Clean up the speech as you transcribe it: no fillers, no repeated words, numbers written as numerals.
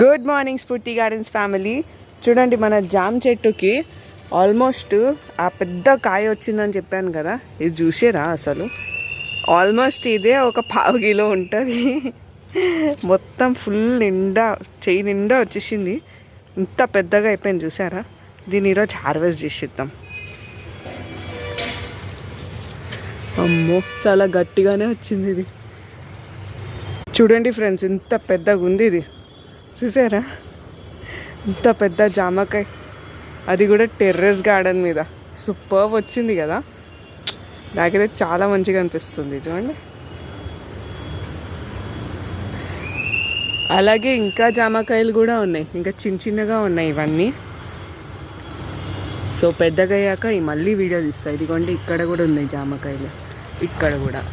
Good morning స్ఫూర్తి gardens family. చూడండి, మన జామ్ చెట్టుకి ఆల్మోస్ట్ ఆ పెద్ద కాయ వచ్చిందని చెప్పాను కదా, ఇది చూసారా? అసలు ఆల్మోస్ట్ ఇదే ఒక 1/2 కిలో ఉంటుంది. మొత్తం ఫుల్ నిండా చెయ్యి నిండా వచ్చేసింది. ఇంత పెద్దగా అయిపోయింది చూసారా? దీన్ని ఈరోజు హార్వెస్ట్ చేసిద్దాం. అమ్మో, చాలా గట్టిగానే వచ్చింది ఇది. చూడండి ఫ్రెండ్స్, ఇంత పెద్దగా ఉంది ఇది. చూసారా? ఇంత పెద్ద జామకాయ, అది కూడా టెర్రస్ గార్డెన్ మీద. సూపర్ వచ్చింది కదా, నాకైతే చాలా మంచిగా అనిపిస్తుంది. చూడండి, అలాగే ఇంకా జామకాయలు కూడా ఉన్నాయి, ఇంకా చిన్న చిన్నగా ఉన్నాయి ఇవన్నీ. సో పెద్దగా అయ్యాక మళ్ళీ వీడియో తీస్తాయి. ఇదిగోండి, ఇక్కడ కూడా ఉన్నాయి జామకాయలు, ఇక్కడ కూడా.